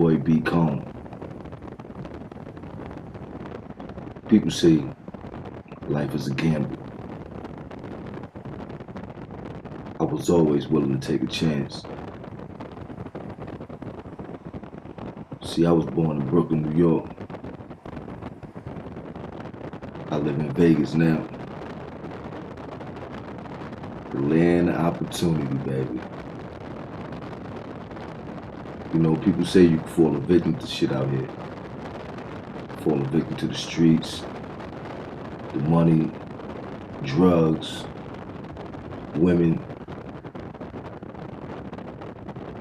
boy B. Calm. People say life is a gamble. I was always willing to take a chance. See, I was born in Brooklyn, New York. I live in Vegas now. The land of opportunity, baby. You know, people say you can fall a victim to shit out here. Fall a victim to the streets, the money, drugs, women.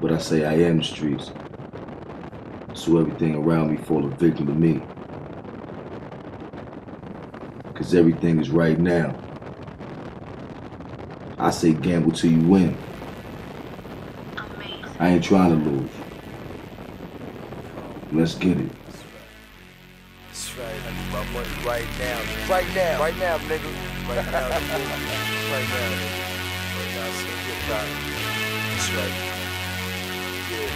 But I say I am the streets. So everything around me fall a victim to me. Cause everything is right now. I say gamble till you win. Amazing. I ain't trying to lose. Let's get it. That's right. I need my money right now. Right now. Right now, nigga. Right now. Right now. Right now. So get back. That's right. Yeah.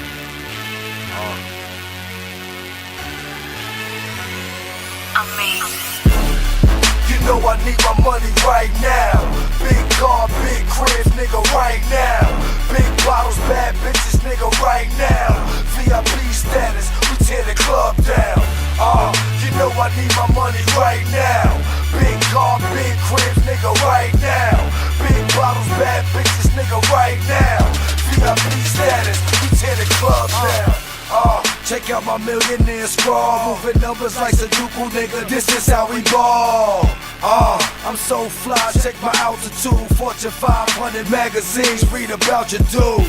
Amazing. You know I need my money right now. Big car, big crib, nigga, right now. Big bottles, bad bitches, nigga, right now. VIP status, we tear the club down. You know I need my money right now. Big car, big cribs, nigga, right now. Big bottles, bad bitches, nigga, right now. VIP status, we tear the club down. Check out my millionaire scrawl, moving numbers like Sudoku, nigga, this is how we ball. I'm so fly, check my altitude, Fortune 500 magazines, read about your dude.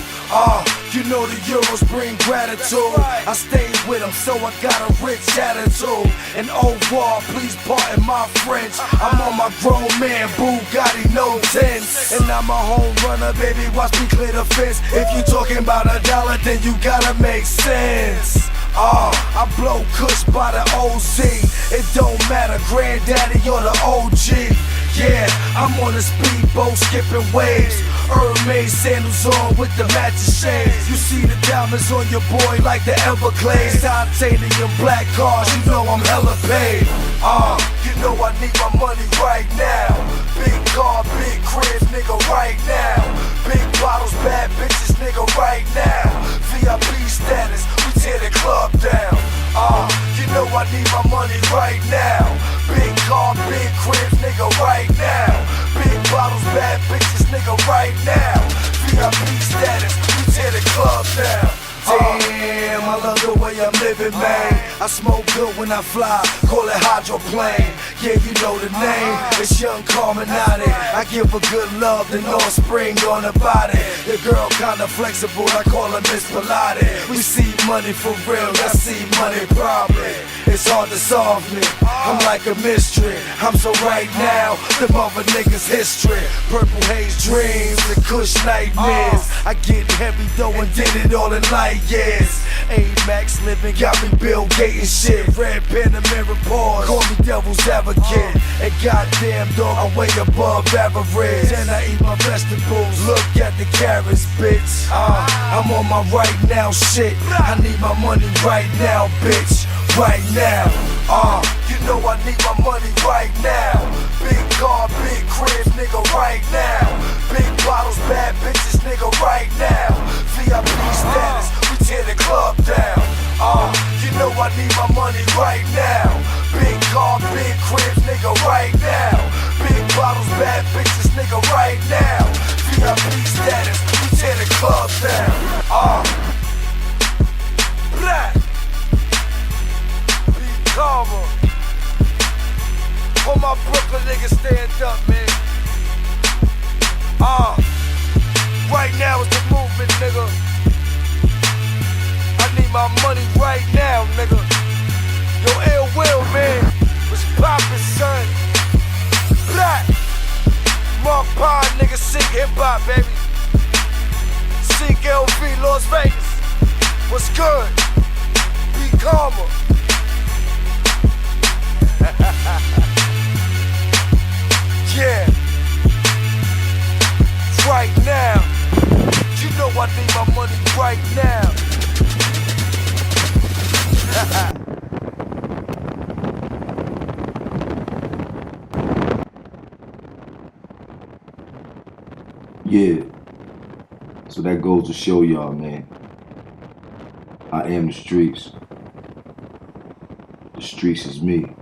You know the Euros bring gratitude, I stayed with them, so I got a rich attitude. And au revoir, please pardon my French, I'm on my grown man, Bugatti, no tents. And I'm a home runner, baby, watch me clear the fence. If you talking about a dollar, then you gotta make sense. I blow kush by the OZ. It don't matter, granddaddy or the OG. Yeah, I'm on a speedboat skipping waves. Hermes sandals on with the matching shades. You see the diamonds on your boy like the Everglades. Titanium black cars, you know I'm hella paid. You know I need my money right now. Big car, big cribs, nigga, right now. Big bottles, bad bitches, nigga, right now. VIP status, we tear the club down. You know I need my money right now. Big car, big cribs, nigga, right now. Big bottles, bad bitches, nigga, right now. VIP status, we tear the club down. Damn, I love the way I'm living, man. I smoke good when I fly, call it hydroplane. Yeah, you know the name, it's Young Carminati. I give her good love, the North Spring on her body. The girl kinda flexible, I call her Miss Pilates. We see money for real, I see money probably. It's hard to solve me, I'm like a mystery. I'm so right now, the mother niggas history. Purple haze dreams, the kush nightmares. I get heavy though and did it all in light years. A-Max living got me Bill Gates and shit. Red Panamera pause, call me devil's advocate. And goddamn dog, I'm way above average. And I eat my vegetables, look at the carrots, bitch. I'm on my right now shit. I need my money right now, bitch. Right now, you know I need my money right now. Big car, big cribs, nigga, right now. Big bottles, bad bitches, nigga, right now. VIP status, we tear the club down. You know I need my money right now. Big car, big cribs, nigga, right now. Big bottles, bad bitches, nigga, right now. VIP status, we tear the club down. Black. Karma. All my Brooklyn niggas stand up, man. Right now is the movement, nigga. I need my money right now, nigga. Yo, Ill Will, man. What's poppin', son? Black. Mark Pond, nigga, seek hip-hop, baby. Seek LV, Las Vegas. What's good? Be Karma. Yeah. Right now. You know I need my money right now. Yeah. So that goes to show y'all, man. I am the streets. The streets is me.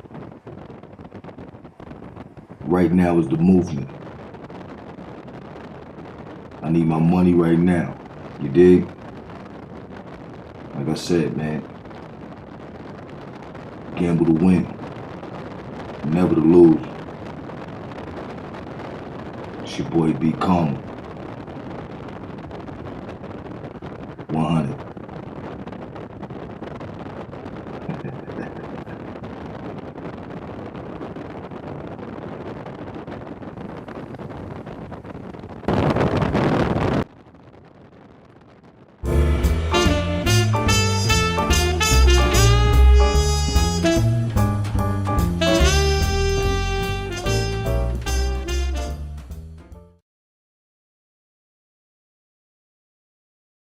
Right now is the movement. I need my money right now. You dig? Like I said, man. Gamble to win. Never to lose. It's your boy B. Calm. 100.